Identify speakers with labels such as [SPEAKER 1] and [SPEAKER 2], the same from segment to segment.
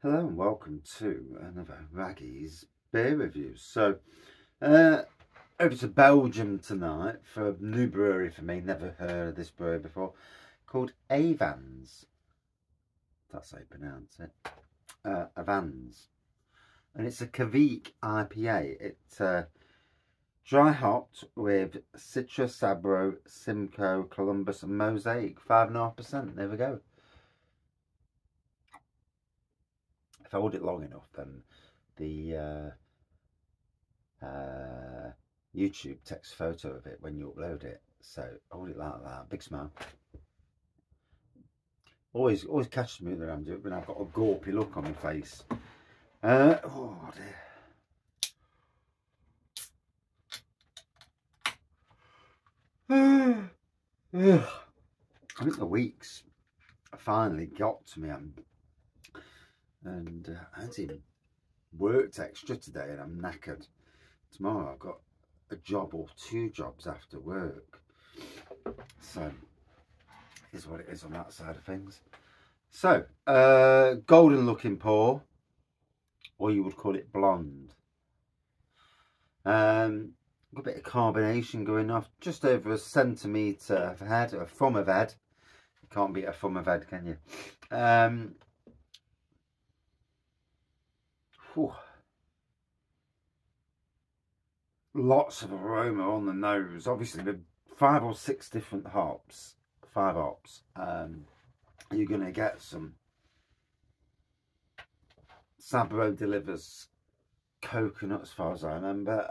[SPEAKER 1] Hello and welcome to another Raggy's beer review. So, over to Belgium tonight for a new brewery for me. Never heard of this brewery before, called Avans. That's how you pronounce it. Avans, and it's a Kveik IPA. It's dry hopped with Citrus, Sabro, Simcoe, Columbus, and Mosaic. 5.5%. There we go. If I hold it long enough, then the YouTube takes a photo of it when you upload it. So hold it like that. Big smile. Always catches me when I'm doing it when I've got a gawpy look on my face. Oh dear. I think the weeks finally got to me, and I haven't even worked extra today, and I'm knackered. Tomorrow I've got a job or 2 jobs after work, so is what it is on that side of things. So golden looking pour, or you would call it blonde. A bit of carbonation going off, just over a centimetre of head, a thumb of head. You can't beat a thumb of head, can you? Lots of aroma on the nose. Obviously, with 5 or 6 different hops, 5 hops, you're going to get some. Sabro delivers coconut, as far as I remember.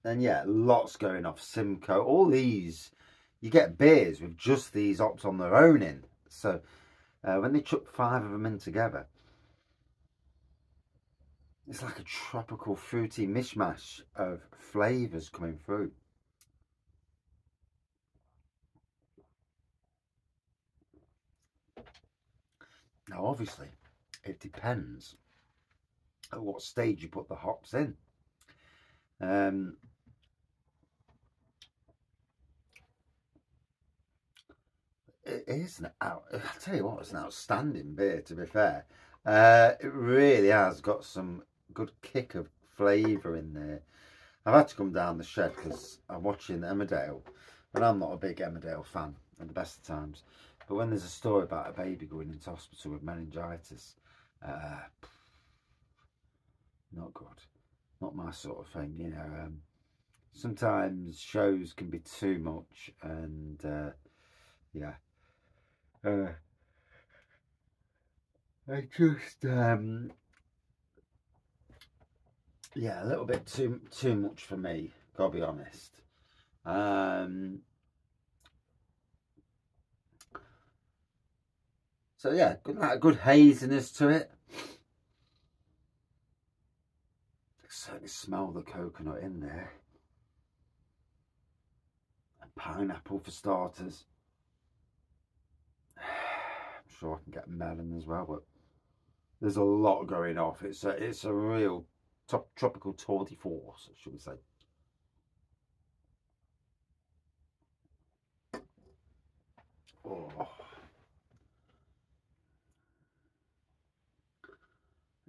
[SPEAKER 1] And yeah, lots going off. Simcoe. All these, you get beers with just these hops on their own in. So when they chuck 5 of them in together, it's like a tropical fruity mishmash of flavours coming through. Now, obviously, it depends at what stage you put the hops in. It is I'll tell you what, it's an outstanding beer, to be fair. It really has got some good kick of flavour in there. I've had to come down the shed because I'm watching Emmerdale, and I'm not a big Emmerdale fan at the best of times. But when there's a story about a baby going into hospital with meningitis, not good. Not my sort of thing, you know. Sometimes shows can be too much, and yeah. I just yeah, a little bit too much for me, gotta be honest. So yeah, good haziness to it. I can certainly smell the coconut in there. And pineapple for starters. I'm sure I can get melon as well, but there's a lot going off. It's a real tropical tour de force, should we say. Oh.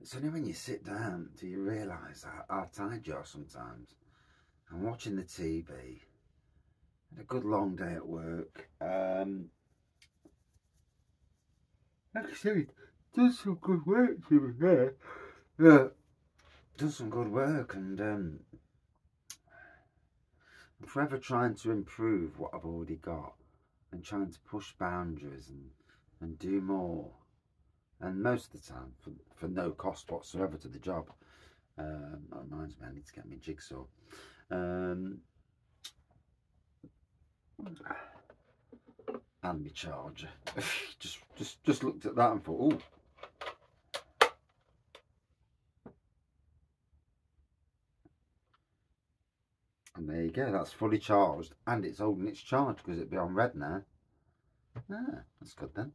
[SPEAKER 1] It's only when you sit down do you realise how tired you are sometimes. I'm watching the TV, had a good long day at work. Actually, done some good work to be fair. Yeah, done some good work, and I'm forever trying to improve what I've already got and trying to push boundaries and do more. And most of the time, for no cost whatsoever to the job. That reminds me, I need to get my jigsaw. And my charger. just looked at that and thought, oh. And there you go, that's fully charged, and it's holding its charge because it'd be on red now. Ah, that's good then.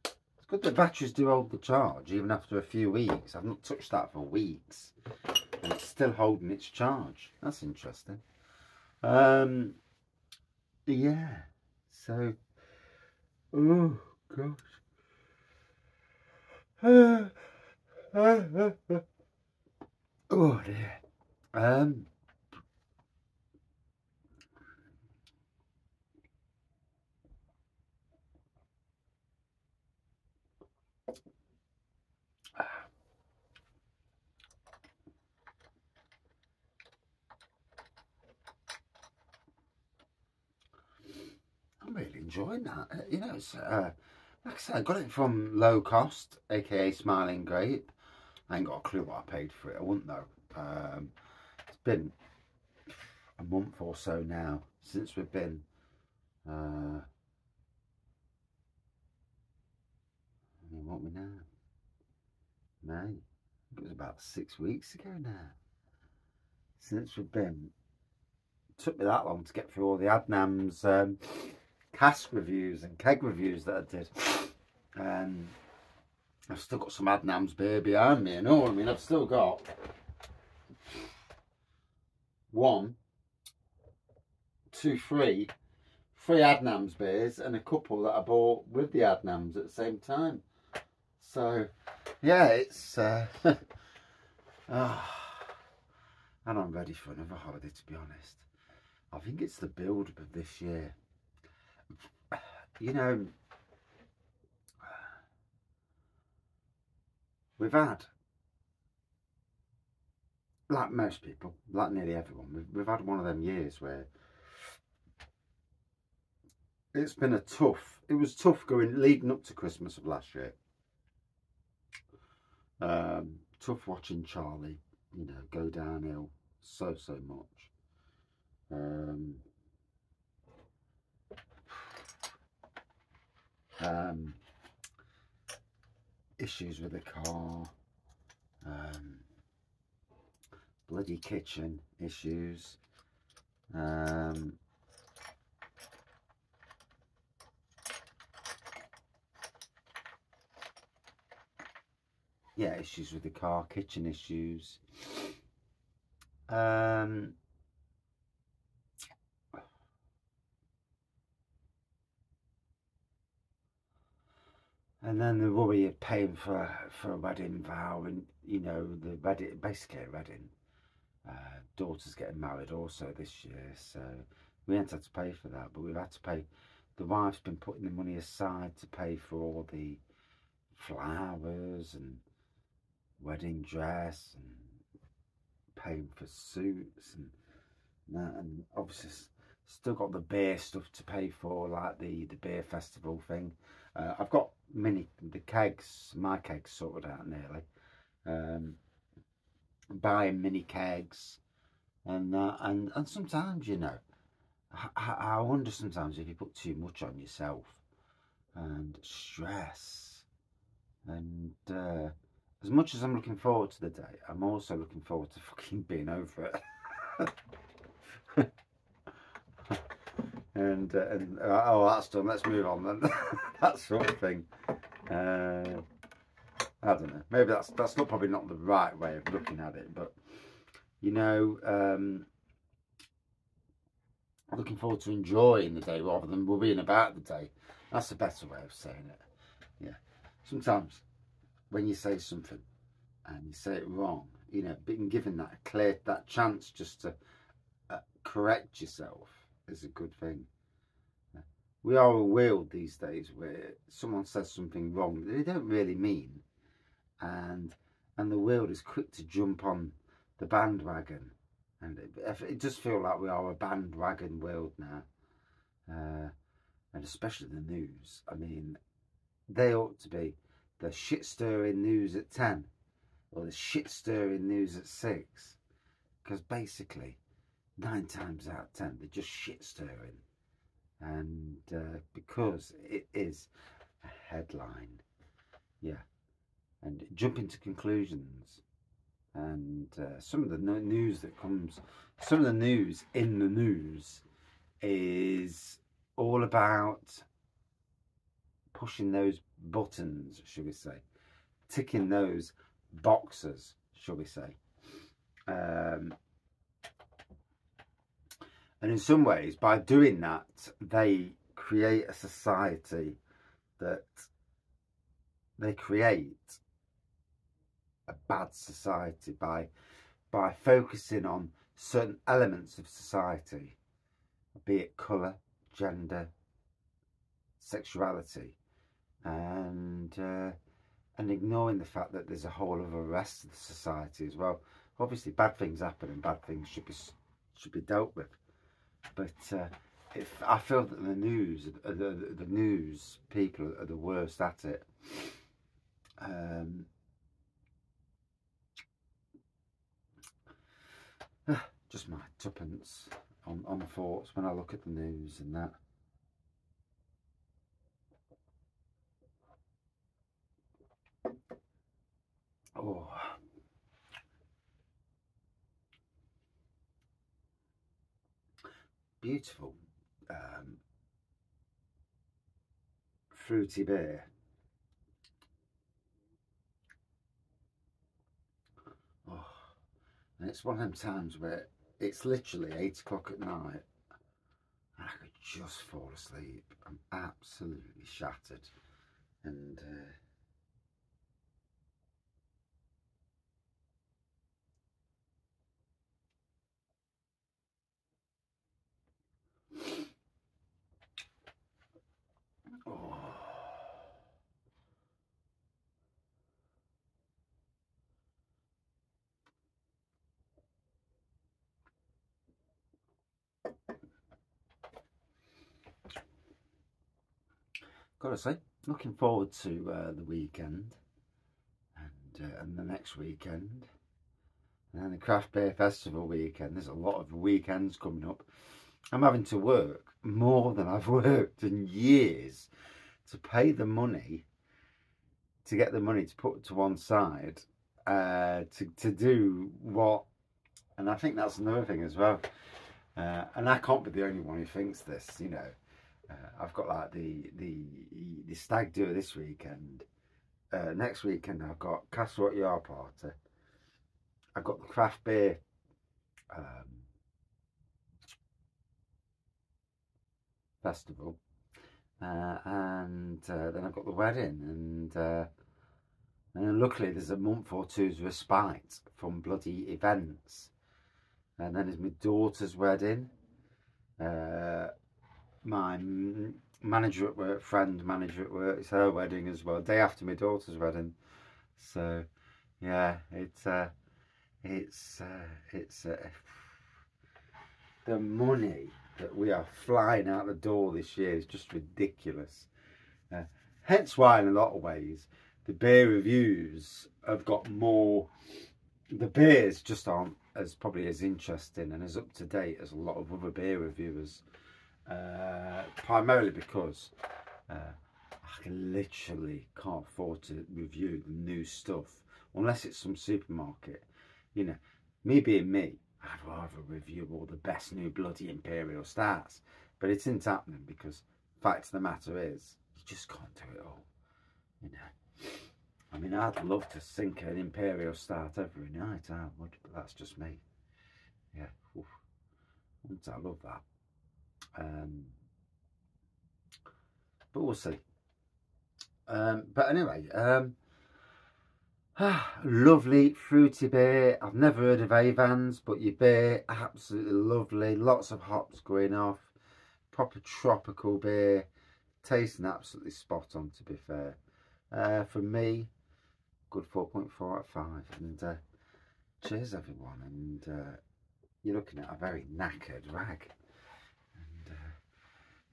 [SPEAKER 1] It's good that batteries do hold the charge even after a few weeks. I've not touched that for weeks, and it's still holding its charge. That's interesting. Yeah, so, oh gosh, Oh dear. I'm really enjoying that. You know, it's like I said, I got it from Low Cost, aka Smiling Grape. I ain't got a clue what I paid for it. I wouldn't know. It's been a month or so now since we've been. What we now? May. It was about 6 weeks ago now since we've been. It took me that long to get through all the Adnams cask reviews and keg reviews that I did. I've still got some Adnams beer behind me and all. I mean, I've still got 1, 2, 3 Adnams beers and a couple that I bought with the Adnams at the same time. So, yeah, it's and I'm ready for another holiday, to be honest. I think it's the build-up of this year. You know, we've had, like most people, like nearly everyone, we've had one of them years where it's been it was tough going, leading up to Christmas of last year. Tough watching Charlie, you know, go downhill so much. Issues with the car, bloody kitchen issues, yeah, issues with the car, kitchen issues. And then the worry of paying for a wedding vow, and you know, the wedding, basically a wedding. Daughter's getting married also this year, so we haven't had to pay for that, but we've had to pay. The wife's been putting the money aside to pay for all the flowers and wedding dress and paying for suits and that, and obviously still got the beer stuff to pay for, like the beer festival thing. I've got my kegs sorted out nearly. Buying mini kegs, and sometimes, you know, I wonder sometimes if you put too much on yourself and stress, and as much as I'm looking forward to the day, I'm also looking forward to fucking being over it. and oh, that's done, let's move on then. That sort of thing. I don't know, maybe that's probably not the right way of looking at it, but you know, looking forward to enjoying the day rather than worrying about the day. That's a better way of saying it. Yeah, sometimes when you say something and you say it wrong, you know, being given that chance just to correct yourself is a good thing. We are a world these days where someone says something wrong that they don't really mean, and the world is quick to jump on the bandwagon, and it does feel like we are a bandwagon world now, and especially the news. I mean, they ought to be the shit stirring news at 10 or the shit stirring news at 6, because basically 9 times out of 10 they're just shit stirring, and because it is a headline, yeah, and jumping to conclusions, and some of the news that comes, some of the news in the news is all about pushing those buttons, shall we say, ticking those boxes, shall we say. And in some ways, by doing that, they create a society that they create a bad society by focusing on certain elements of society, be it colour, gender, sexuality, and ignoring the fact that there's a whole other rest of the society as well. Obviously, bad things happen and bad things should be dealt with, but if I feel that the news people are the worst at it. Just my tuppence on thoughts when I look at the news and that. Oh, beautiful fruity beer. Oh, and it's one of them times where it's literally 8 o'clock at night and I could just fall asleep. I'm absolutely shattered, and oh. Gotta say, looking forward to the weekend and the next weekend, and then the craft beer festival weekend. There's a lot of weekends coming up. I'm having to work more than I've worked in years to pay the money, to get the money to put to one side, to do what. And I think that's another thing as well. And I can't be the only one who thinks this, you know. I've got like the stag do this weekend. Next weekend I've got Castle at Yard Party. I've got the craft beer festival, and then I've got the wedding, and luckily there's a month or two's respite from bloody events, and then there's my daughter's wedding. My manager at work, friend manager at work, it's her wedding as well, day after my daughter's wedding. So yeah, it's the money that we are flying out the door this year is just ridiculous. Hence why, in a lot of ways, the beer reviews have got more. The beers just aren't probably as interesting and as up to date as a lot of other beer reviewers. Primarily because I literally can't afford to review the new stuff unless it's some supermarket. You know, me being me, I'd rather review all the best new bloody Imperial Stouts, but it isn't happening because the fact of the matter is you just can't do it all. You know, I mean, I'd love to sink an Imperial Stout every night, I would, but that's just me. Yeah, oof. I love that. But we'll see. But anyway, lovely fruity beer. I've never heard of Avans, but your beer, absolutely lovely. Lots of hops going off. Proper tropical beer. Tasting absolutely spot on, to be fair. For me, good 4.4 out of 5. And cheers, everyone. And you're looking at a very knackered rag.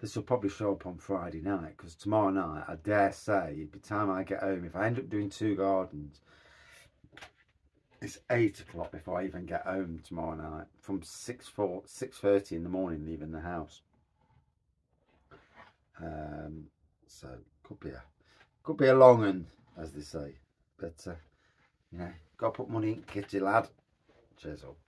[SPEAKER 1] This will probably show up on Friday night, because tomorrow night, I dare say, by the time I get home, if I end up doing 2 gardens, it's 8 o'clock before I even get home tomorrow night. From 6:30 in the morning, leaving the house. So could be a long one, as they say. But you know, got to put money in kitty, lad. Cheers up.